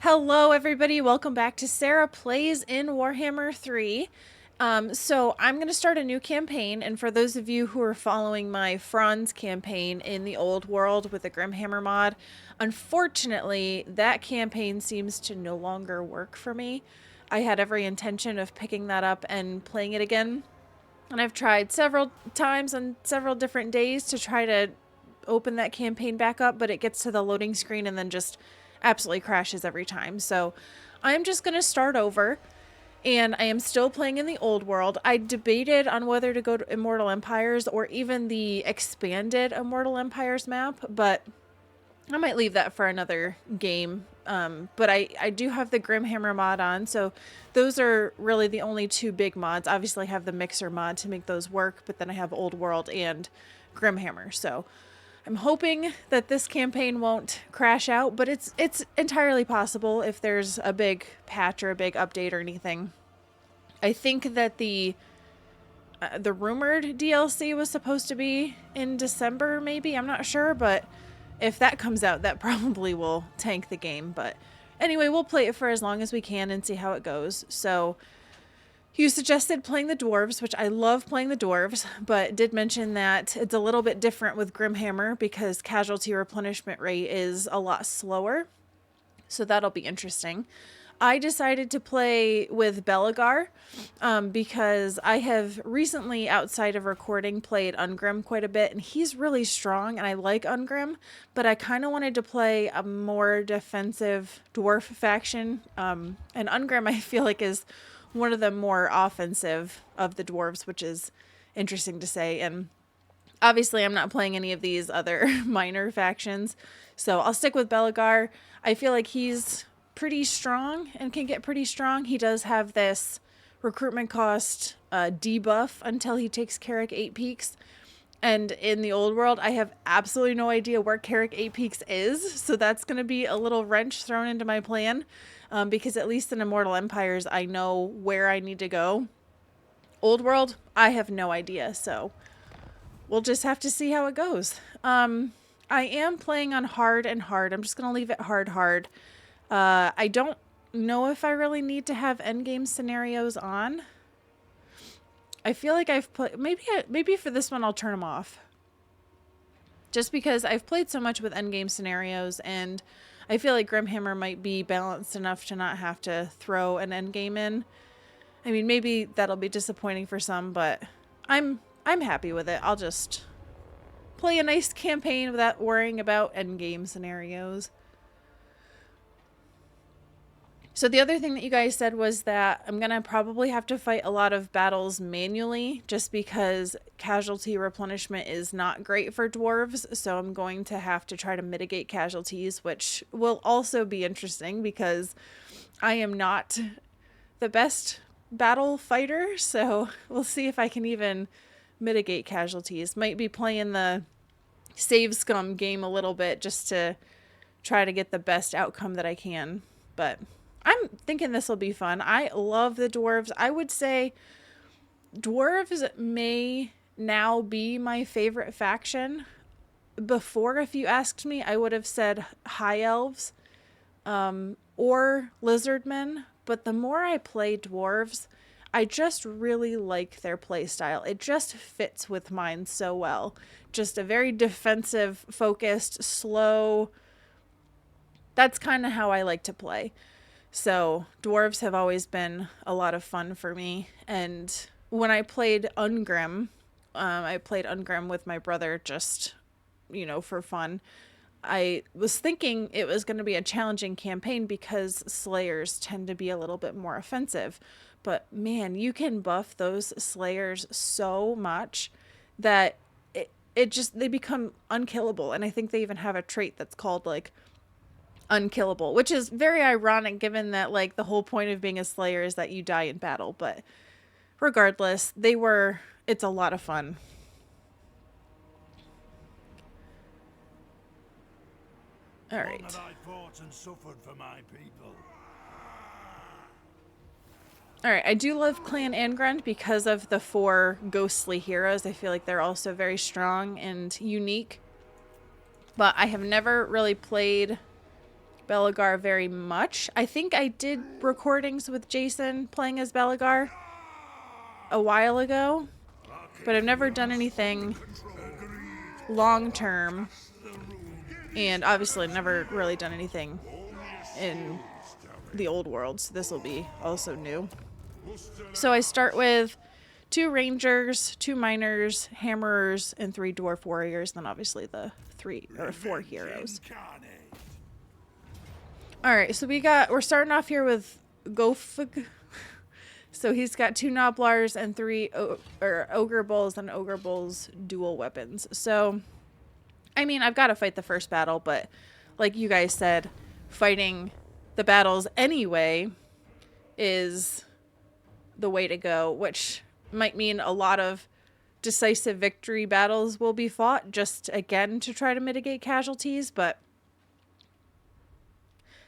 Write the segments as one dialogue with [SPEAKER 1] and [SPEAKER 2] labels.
[SPEAKER 1] Hello everybody, welcome back to Sarah Plays in Warhammer 3. So I'm going to start a new campaign, and for those of you who are following my Franz campaign in the old world with the Grimhammer mod, unfortunately that campaign seems to no longer work for me. I had every intention of picking that up and playing it again, and I've tried several times on several different days to try to open that campaign back up, but it gets to the loading screen and then just absolutely crashes every time. So I'm just going to start over, and I am still playing in the old world. I debated on whether to go to Immortal Empires or even the expanded Immortal Empires map, but I might leave that for another game. But I do have the Grimhammer mod on, so those are really the only two big mods. Obviously I have the Mixer mod to make those work, but then I have Old World and Grimhammer, so I'm hoping that this campaign won't crash out, but it's entirely possible if there's a big patch or a big update or anything. I think that the rumored DLC was supposed to be in December, maybe. I'm not sure, but if that comes out, that probably will tank the game. But anyway, we'll play it for as long as we can and see how it goes. So you suggested playing the dwarves, which I love playing the dwarves, but did mention that it's a little bit different with Grimhammer because casualty replenishment rate is a lot slower. So that'll be interesting. I decided to play with Belegar because I have recently, outside of recording, played Ungrim quite a bit, and he's really strong, and I like Ungrim, but I kind of wanted to play a more defensive dwarf faction, and Ungrim I feel like is one of the more offensive of the dwarves, which is interesting to say. And obviously I'm not playing any of these other minor factions, so I'll stick with Belegar. I feel like he's pretty strong and can get pretty strong. He does have this recruitment cost debuff until he takes Carrick 8 Peaks. And in the old world, I have absolutely no idea where Carrick 8 Peaks is, so that's going to be a little wrench thrown into my plan. Because at least in Immortal Empires, I know where I need to go. Old World, I have no idea, so we'll just have to see how it goes. I am playing on hard and hard. I'm just going to leave it hard. I don't know if I really need to have endgame scenarios on. I feel like I've played... Maybe for this one I'll turn them off. Just because I've played so much with endgame scenarios, and I feel like Grimhammer might be balanced enough to not have to throw an endgame in. I mean, maybe that'll be disappointing for some, but I'm happy with it. I'll just play a nice campaign without worrying about endgame scenarios. So the other thing that you guys said was that I'm going to probably have to fight a lot of battles manually just because casualty replenishment is not great for dwarves. So I'm going to have to try to mitigate casualties, which will also be interesting because I am not the best battle fighter. So we'll see if I can even mitigate casualties. Might be playing the save scum game a little bit just to try to get the best outcome that I can. But I'm thinking this will be fun. I love the dwarves. I would say dwarves may now be my favorite faction. Before, if you asked me, I would have said high elves or lizardmen. But the more I play dwarves, I just really like their play style. It just fits with mine so well. Just a very defensive, focused, slow. That's kind of how I like to play. So dwarves have always been a lot of fun for me. And when I played Ungrim, I played Ungrim with my brother just, for fun. I was thinking it was going to be a challenging campaign because Slayers tend to be a little bit more offensive. But man, you can buff those Slayers so much that they become unkillable. And I think they even have a trait that's called like unkillable, which is very ironic given that like the whole point of being a slayer is that you die in battle. But regardless, it's a lot of fun. All right. All right, I do love Clan Angron because of the 4 ghostly heroes. I feel like they're also very strong and unique. But I have never really played Belegar very much. I think I did recordings with Jason playing as Belegar a while ago, but I've never done anything long term, and obviously never really done anything in the old world, so this will be also new. So I start with 2 rangers, 2 miners, hammerers, and 3 dwarf warriors, then obviously the 3 or 4 heroes. Alright, so we're starting off here with Gofug. So he's got 2 Noblars and 3 Ogre Bulls and Ogre Bulls dual weapons. So, I mean, I've got to fight the first battle, but like you guys said, fighting the battles anyway is the way to go, which might mean a lot of decisive victory battles will be fought just, again, to try to mitigate casualties, but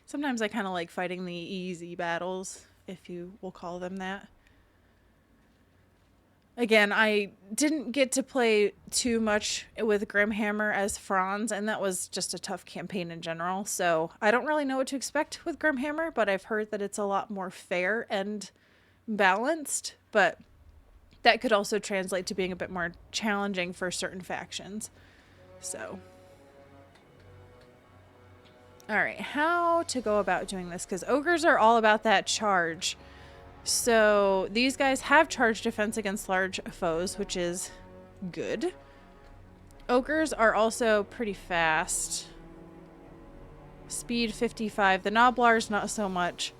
[SPEAKER 1] sometimes I kind of like fighting the easy battles, if you will call them that. Again, I didn't get to play too much with Grimhammer as Franz, and that was just a tough campaign in general, so I don't really know what to expect with Grimhammer, but I've heard that it's a lot more fair and balanced, but that could also translate to being a bit more challenging for certain factions. So, alright, how to go about doing this, because ogres are all about that charge. So these guys have charge defense against large foes, which is good. Ogres are also pretty fast. Speed 55. The Noblars, not so much.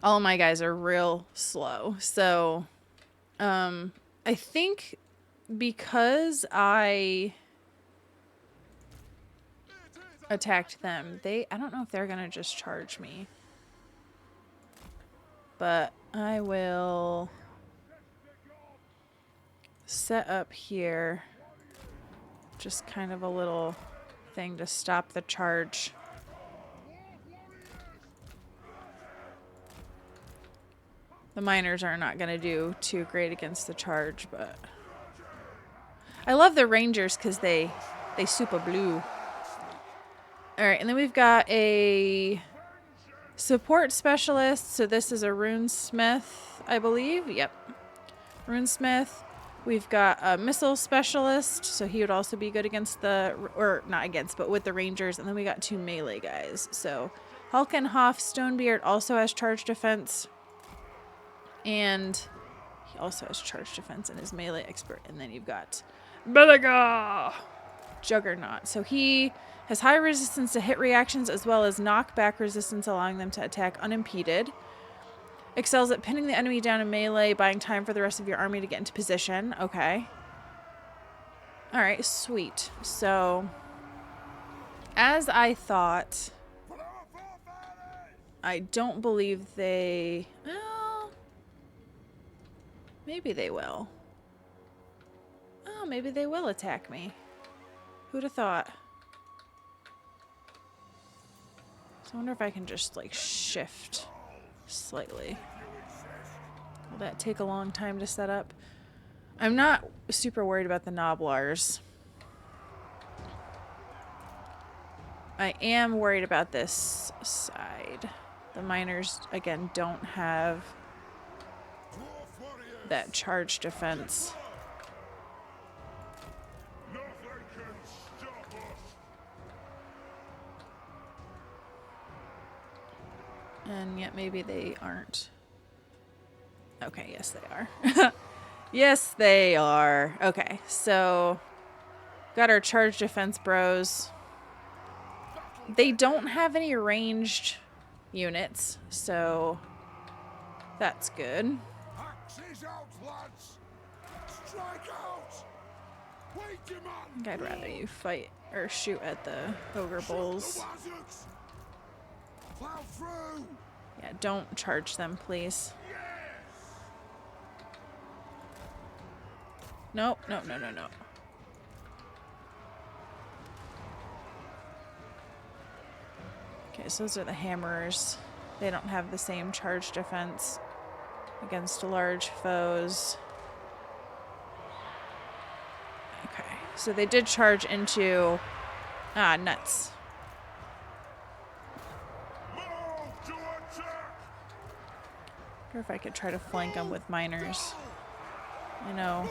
[SPEAKER 1] All my guys are real slow. So, I think because I attacked them, I don't know if they're going to just charge me. But I will set up here just kind of a little thing to stop the charge. The miners are not going to do too great against the charge, but I love the rangers because they super blue. All right, and then we've got a support specialist. So this is a runesmith, I believe. Yep, runesmith. We've got a missile specialist, so he would also be good against or not against, but with the rangers. And then we got 2 melee guys. So Halkenhoff Stonebeard also has charge defense, and he also has charge defense and is melee expert. And then you've got Belegar Juggernaut. So he has high resistance to hit reactions as well as knockback resistance, allowing them to attack unimpeded. Excels at pinning the enemy down in melee, buying time for the rest of your army to get into position. Okay. Alright, sweet. So, as I thought, I don't believe they... Well, maybe they will. Oh, maybe they will attack me. Who'd have thought? I wonder if I can just like shift slightly. Will that take a long time to set up? I'm not super worried about the Noblars. I am worried about this side. The miners, again, don't have that charge defense. And yet maybe they aren't. Okay, yes they are. Yes they are. Okay, so got our charge defense bros. They don't have any ranged units, so that's good. I think I'd rather you fight or shoot at the ogre bulls. Yeah, don't charge them, please. Nope, no, no, no, no. Okay, so those are the hammerers. They don't have the same charge defense against large foes. Okay, so they did charge into Ah, nuts. Or if I could try to flank them with miners. You know,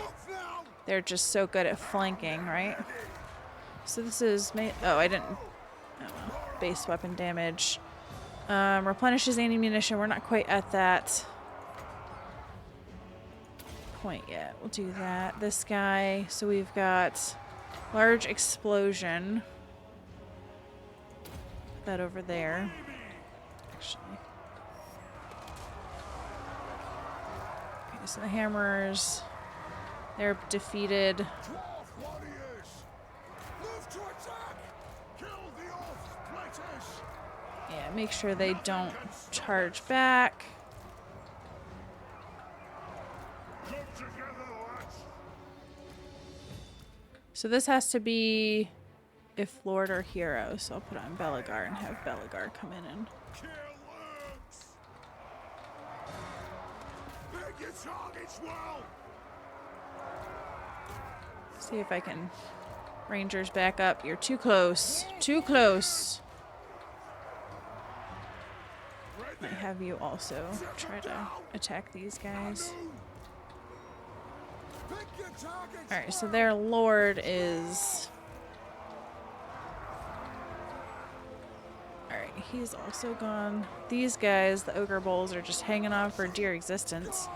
[SPEAKER 1] they're just so good at flanking, right? So this is... oh, I don't know. Base weapon damage. Replenishes ammunition. We're not quite at that point yet. We'll do that. This guy. So we've got large explosion. Put that over there. Actually. Okay, so the hammers. They're defeated. Yeah, make sure they don't charge back. So this has to be if Lord or Hero. So I'll put on Belegar and have Belegar come in and... see if I can... Rangers back up. You're too close. Too close. Might have you also try to attack these guys. Alright, so their Lord is... Alright, he's also gone. These guys, the Ogre Bulls, are just hanging on for dear existence.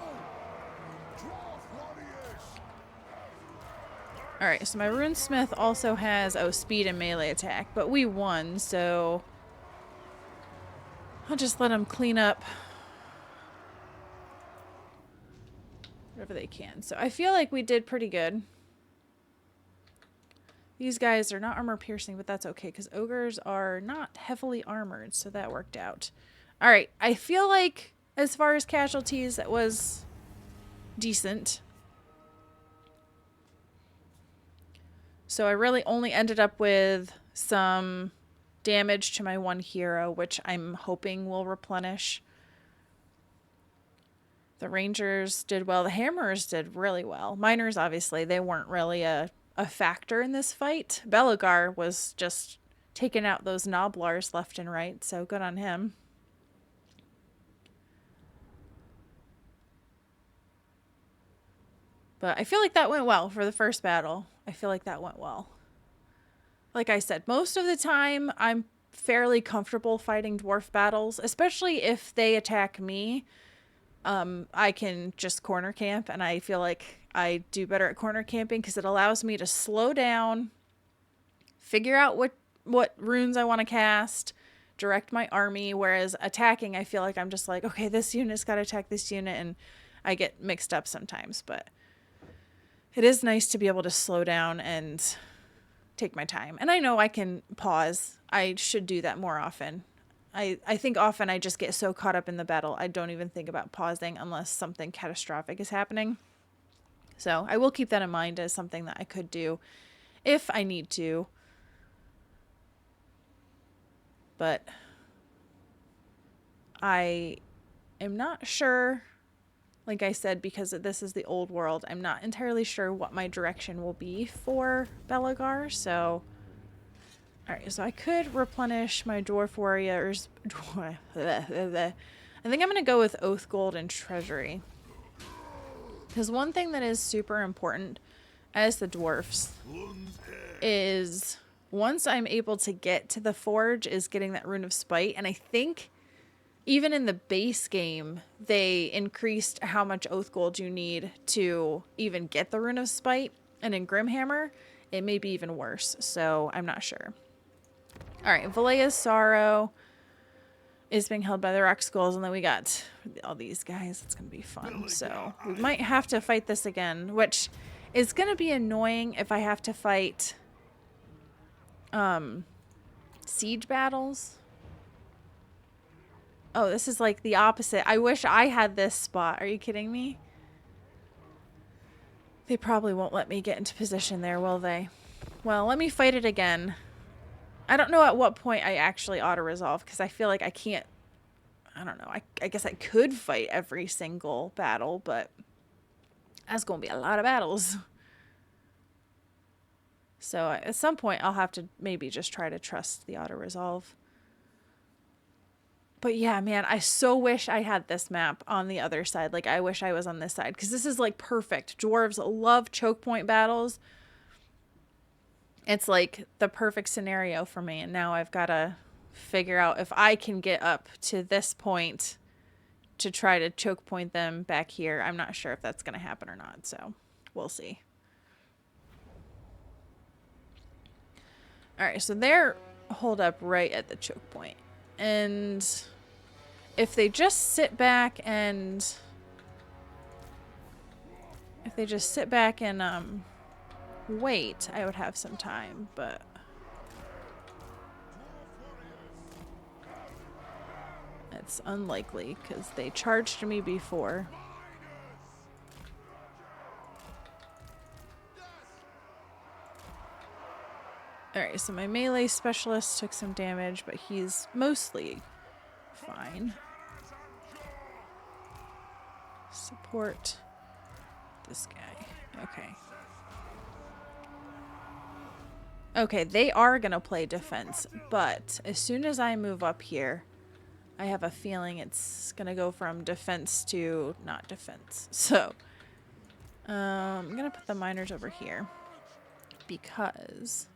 [SPEAKER 1] Alright, so my Runesmith also has, oh, speed and melee attack, but we won, so I'll just let them clean up whatever they can. So I feel like we did pretty good. These guys are not armor piercing, but that's okay, because ogres are not heavily armored, so that worked out. Alright, I feel like as far as casualties, that was decent. So I really only ended up with some damage to my one hero, which I'm hoping will replenish. The Rangers did well. The Hammers did really well. Miners, obviously, they weren't really a factor in this fight. Belegar was just taking out those Noblars left and right, so good on him. But I feel like that went well for the first battle. I feel like that went well. Like I said, most of the time I'm fairly comfortable fighting dwarf battles, especially if they attack me. I can just corner camp, and I feel like I do better at corner camping because it allows me to slow down, figure out what runes I want to cast, direct my army, whereas attacking, I feel like I'm just like, okay, this unit's got to attack this unit, and I get mixed up sometimes, but it is nice to be able to slow down and take my time. And I know I can pause. I should do that more often. I think often I just get so caught up in the battle, I don't even think about pausing unless something catastrophic is happening. So I will keep that in mind as something that I could do if I need to. But I am not sure, like I said, because this is the old world, I'm not entirely sure what my direction will be for Belegar, so... Alright, so I could replenish my Dwarf Warriors... I think I'm going to go with Oath Gold and Treasury. Because one thing that is super important as the Dwarfs is once I'm able to get to the Forge is getting that Rune of Spite, and I think... even in the base game, they increased how much Oath Gold you need to even get the Rune of Spite. And in Grimhammer, it may be even worse. So I'm not sure. Alright, Valea's Sorrow is being held by the Rock Skulls. And then we got all these guys. It's going to be fun. So we might have to fight this again. Which is going to be annoying if I have to fight siege battles. Oh, this is like the opposite. I wish I had this spot. Are you kidding me? They probably won't let me get into position there, will they? Well, let me fight it again. I don't know at what point I actually auto-resolve, because I feel like I can't... I don't know. I guess I could fight every single battle, but that's going to be a lot of battles. So at some point, I'll have to maybe just try to trust the auto-resolve. But yeah, man, I so wish I had this map on the other side. Like, I wish I was on this side, because this is, like, perfect. Dwarves love choke point battles. It's, like, the perfect scenario for me. And now I've got to figure out if I can get up to this point to try to choke point them back here. I'm not sure if that's going to happen or not, so we'll see. All right, so they're holed up right at the choke point. And if they just sit back and... If they just sit back and wait, I would have some time, but... It's unlikely, because they charged me before. Alright, so my melee specialist took some damage, but he's mostly fine. Support this guy. Okay. Okay, they are going to play defense, but as soon as I move up here, I have a feeling it's going to go from defense to not defense. So, I'm going to put the miners over here because...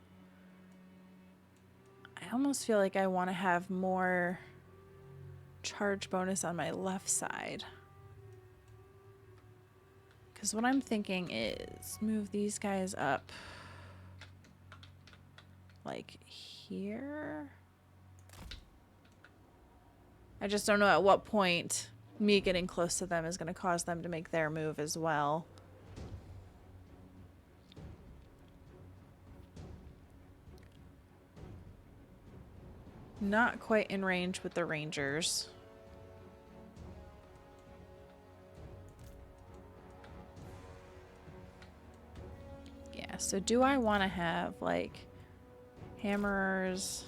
[SPEAKER 1] I almost feel like I want to have more charge bonus on my left side. Because what I'm thinking is move these guys up like here. I just don't know at what point me getting close to them is going to cause them to make their move as well. Not quite in range with the rangers. Yeah, so do I want to have, like, hammerers?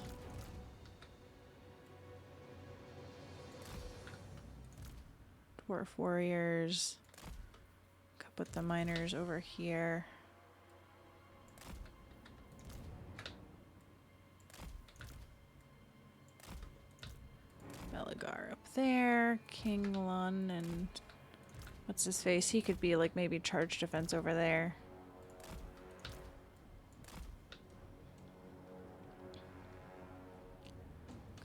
[SPEAKER 1] Dwarf warriors. Could put the miners over here. Belegar up there, King Lun, and what's his face? He could be like maybe charge defense over there.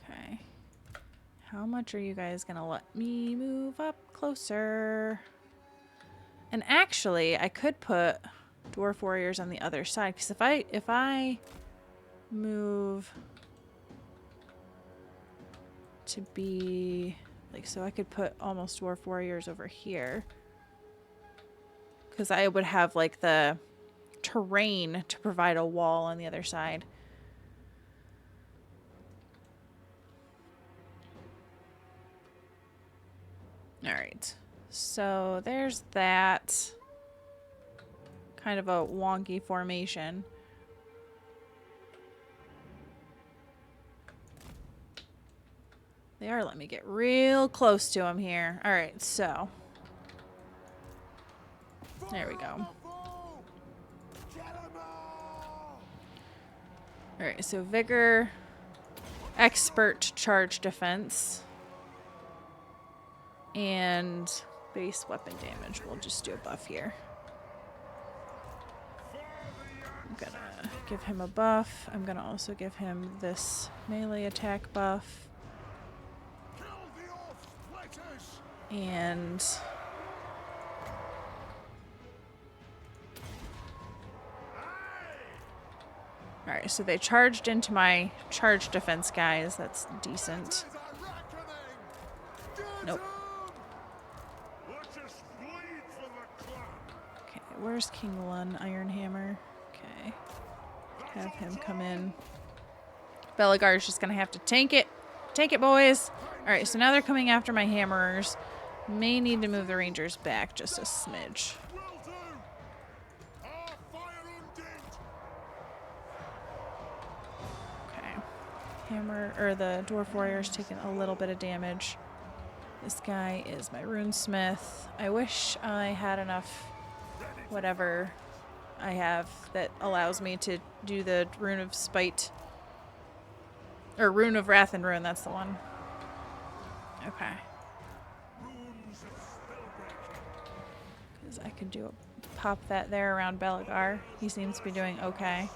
[SPEAKER 1] Okay. How much are you guys gonna let me move up closer? And actually, I could put dwarf warriors on the other side, because if I move to be like, so I could put almost dwarf warriors over here, because I would have like the terrain to provide a wall on the other side. All right, so there's that kind of a wonky formation. They are letting me get real close to him here. All right, so there we go. All right, so vigor, expert charge defense, and base weapon damage. We'll just do a buff here. I'm gonna give him a buff. I'm gonna also give him this melee attack buff. And alright, so they charged into my charge defense guys. That's decent. Nope. Okay, where's King Lun? Ironhammer. Okay. Have him come in. Belegar is just gonna have to tank it. Tank it, boys. Alright, so now they're coming after my hammerers. May need to move the rangers back just a smidge. Okay. Hammer, or the dwarf warrior's taking a little bit of damage. This guy is my runesmith. I wish I had enough whatever I have that allows me to do the Rune of Spite. Or Rune of Wrath and Ruin, that's the one. Okay. Because I could pop that there around Belegar. He seems to be doing okay.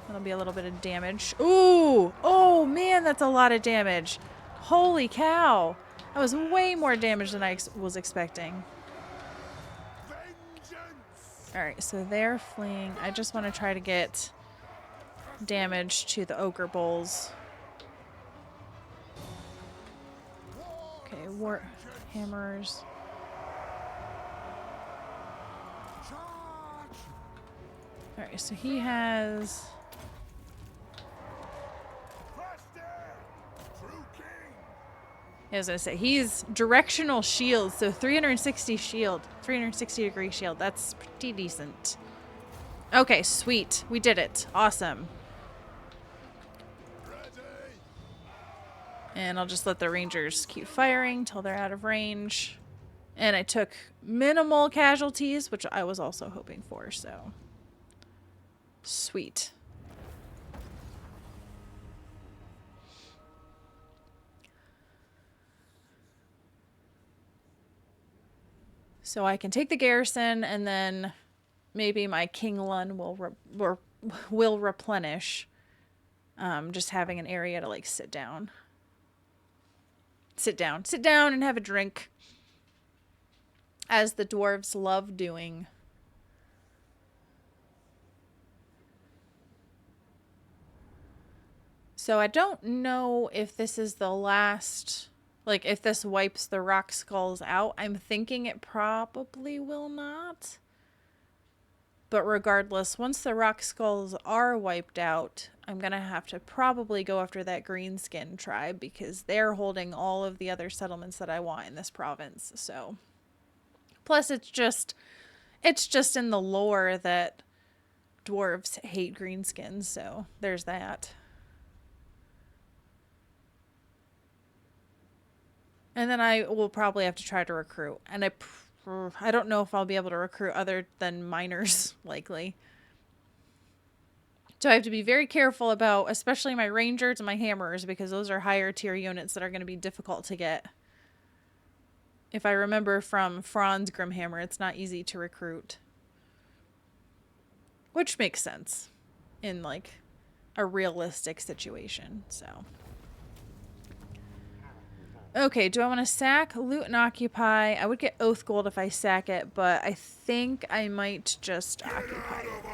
[SPEAKER 1] That'll be a little bit of damage. Ooh! Oh man, that's a lot of damage. Holy cow! That was way more damage than I was expecting. Alright, so they're fleeing. I just want to try to get damage to the Ogre Bulls. Okay, War Hammers. Alright, so he has... I was gonna say, he's directional shield, so 360 shield. 360 degree shield. That's pretty decent. Okay, sweet. We did it. Awesome. And I'll just let the rangers keep firing till they're out of range. And I took minimal casualties, which I was also hoping for, so. Sweet. So I can take the garrison, and then maybe my King Lun will replenish. Just having an area to like sit down. Sit down and have a drink. As the dwarves love doing. So I don't know if this is the last, like if this wipes the rock skulls out. I'm thinking it probably will not. But regardless, once the rock skulls are wiped out, I'm going to have to probably go after that greenskin tribe because they're holding all of the other settlements that I want in this province. So, plus it's just in the lore that dwarves hate greenskins. So there's that. And then I will probably have to try to recruit. And I don't know if I'll be able to recruit other than miners, likely. So I have to be very careful about, especially my rangers and my hammers, because those are higher tier units that are going to be difficult to get. If I remember from Franz Grimhammer, it's not easy to recruit. Which makes sense in like a realistic situation, so... Okay, do I want to sack, loot, and occupy? I would get Oath Gold if I sack it, but I think I might just occupy it.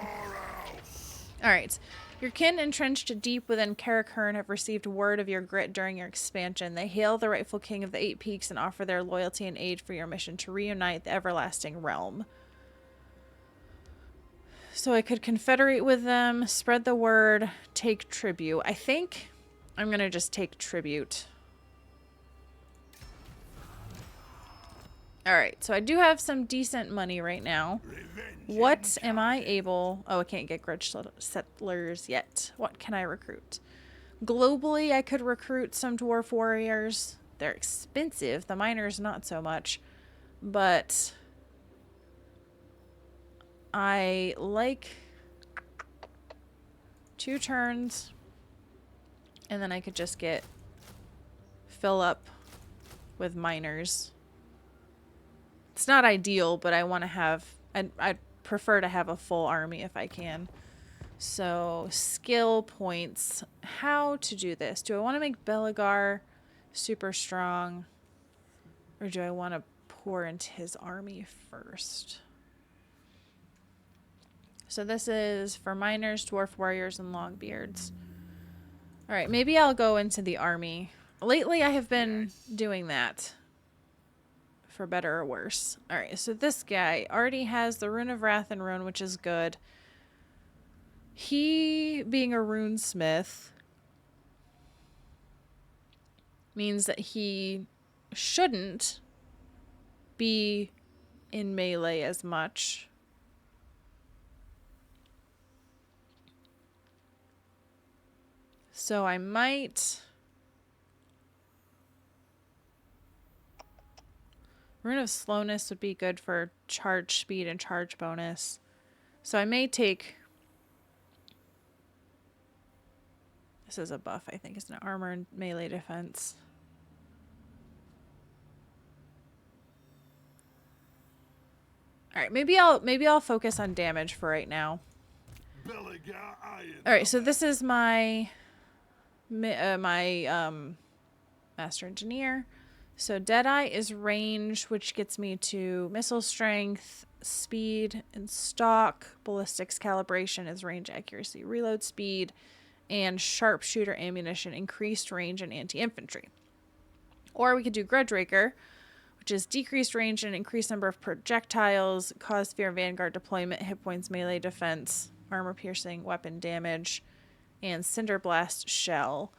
[SPEAKER 1] Alright. Your kin entrenched deep within Karakern have received word of your grit during your expansion. They hail the rightful king of the Eight Peaks and offer their loyalty and aid for your mission to reunite the everlasting realm. So I could confederate with them, spread the word, take tribute. I think I'm going to just take tribute. Alright, so I do have some decent money right now. What am I able... Oh, I can't get grudge settlers yet. What can I recruit? Globally, I could recruit some dwarf warriors. They're expensive. The miners, not so much. But... I like... 2 turns. And then I could just fill up with miners. It's not ideal, but I want to have... I'd prefer to have a full army if I can. So, skill points. How to do this? Do I want to make Belegar super strong? Or do I want to pour into his army first? So this is for miners, dwarf warriors, and longbeards. Alright, maybe I'll go into the army. Lately I have been doing that. For better or worse. Alright, so this guy already has the Rune of Wrath and Ruin, which is good. He, being a runesmith, means that he shouldn't be in melee as much. So I might... Rune of Slowness would be good for charge speed and charge bonus. So I may take... This is a buff, I think. It's an armor and melee defense. All right, maybe I'll focus on damage for right now.
[SPEAKER 2] Belegar,
[SPEAKER 1] All right, so this is my master engineer. So Deadeye is range, which gets me to missile strength, speed, and stock. Ballistics calibration is range, accuracy, reload speed, and sharpshooter ammunition, increased range, and anti-infantry. Or we could do Grudgeraker, which is decreased range and increased number of projectiles, cause sphere vanguard deployment, hit points, melee defense, armor piercing, weapon damage, and cinder blast shell.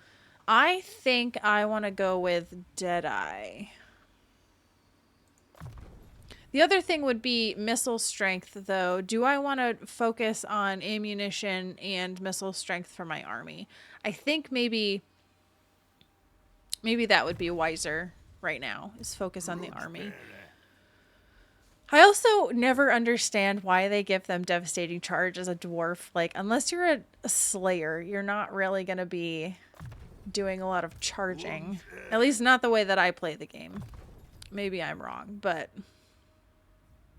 [SPEAKER 1] I think I want to go with Deadeye. The other thing would be missile strength, though. Do I want to focus on ammunition and missile strength for my army? I think maybe that would be wiser right now, is focus on the army. I also never understand why they give them devastating charge as a dwarf. Like, unless you're a slayer, you're not really going to be doing a lot of charging. At least not the way that I play the game. Maybe I'm wrong, but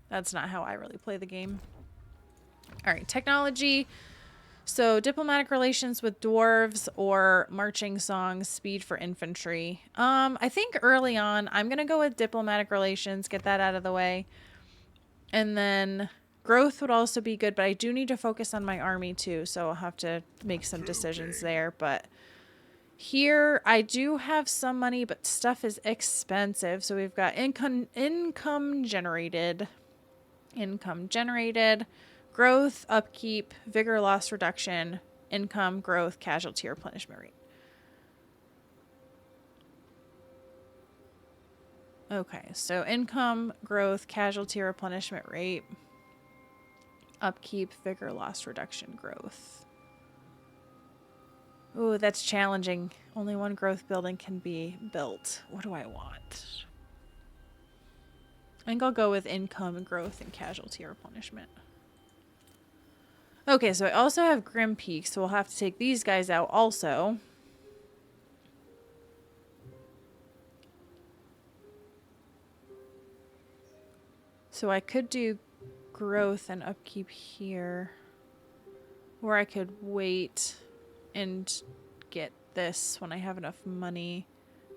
[SPEAKER 1] that's not how I really play the game. All right, technology. So diplomatic relations with dwarves or marching songs, speed for infantry. I think early on, I'm going to go with diplomatic relations, get that out of the way. And then growth would also be good, but I do need to focus on my army too, so I'll have to make some decisions there. But here, I do have some money, but stuff is expensive. So we've got income generated, growth, upkeep, vigor loss reduction, income, growth, casualty replenishment rate. Okay, so income, growth, casualty replenishment rate, upkeep, vigor loss reduction, growth. Ooh, that's challenging. Only one growth building can be built. What do I want? I think I'll go with income, growth, and casualty replenishment. Okay, so I also have Grim Peak, so we'll have to take these guys out also. So I could do growth and upkeep here. Or I could wait and get this when I have enough money.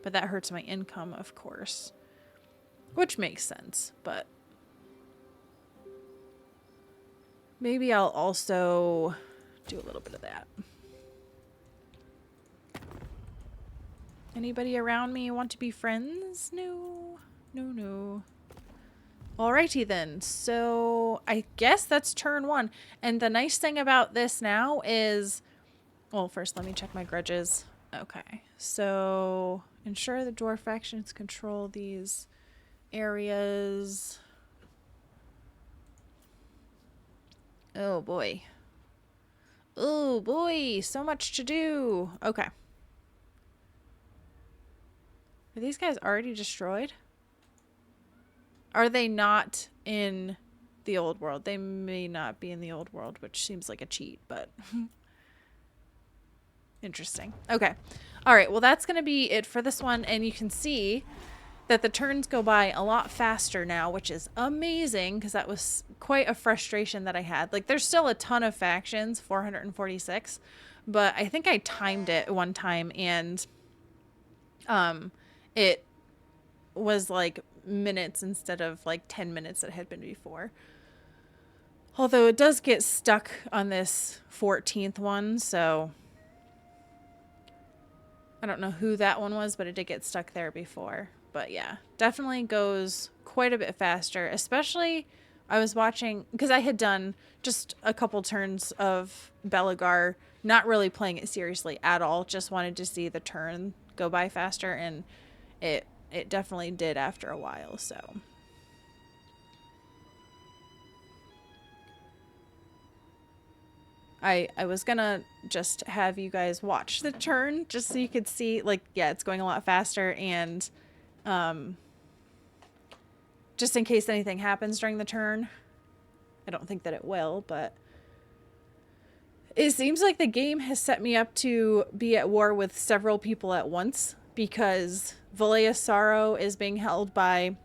[SPEAKER 1] But that hurts my income, of course. Which makes sense, but... maybe I'll also do a little bit of that. Anybody around me want to be friends? No. No. Alrighty then. So I guess that's turn one. And the nice thing about this now is... well, first let me check my grudges. Okay. So ensure the dwarf factions control these areas. Oh boy. Oh boy, so much to do. Okay. Are these guys already destroyed? Are they not in the old world? They may not be in the old world, which seems like a cheat, but interesting. Okay. All right, well that's going to be it for this one, and you can see that the turns go by a lot faster now, which is amazing because that was quite a frustration that I had. Like, there's still a ton of factions, 446, but I think I timed it one time and it was like minutes instead of like 10 minutes that had been before. Although it does get stuck on this 14th one, so I don't know who that one was, but it did get stuck there before. But yeah, definitely goes quite a bit faster, especially I was watching, because I had done just a couple turns of Belegar, not really playing it seriously at all, just wanted to see the turn go by faster, and it definitely did after a while, so. I was gonna just have you guys watch the turn just so you could see, like, yeah, it's going a lot faster, and just in case anything happens during the turn, I don't think that it will, but it seems like the game has set me up to be at war with several people at once because Valea Sorrow is being held by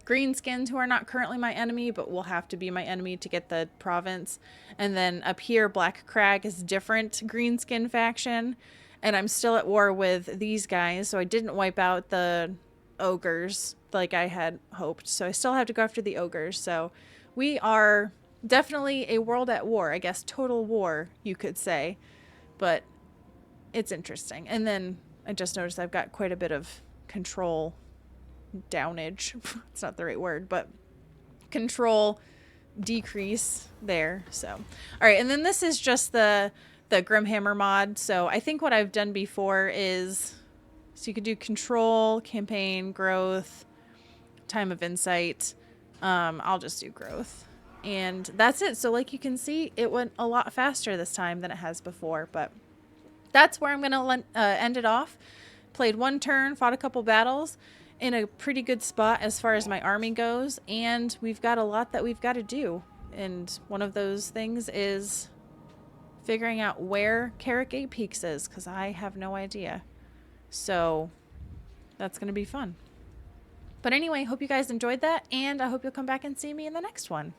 [SPEAKER 1] greenskins who are not currently my enemy but will have to be my enemy to get the province. And then up here, Black Crag is different greenskin faction, and I'm still at war with these guys, so I didn't wipe out the ogres like I had hoped. So I still have to go after the ogres. So we are definitely a world at war, I guess total war, you could say. But it's interesting. And then I just noticed I've got quite a bit of control downage. It's not the right word, but control decrease there. So, all right. And then this is just the Grimhammer mod. So I think what I've done before is, so you could do control, campaign, growth, time of insight. I'll just do growth. And that's it. So like you can see, it went a lot faster this time than it has before. But that's where I'm going to end it off. Played one turn, fought a couple battles, in a pretty good spot as far as my army goes. And we've got a lot that we've got to do. And one of those things is figuring out where Carrick Peaks is, because I have no idea. So that's going to be fun. But anyway, hope you guys enjoyed that, and I hope you'll come back and see me in the next one.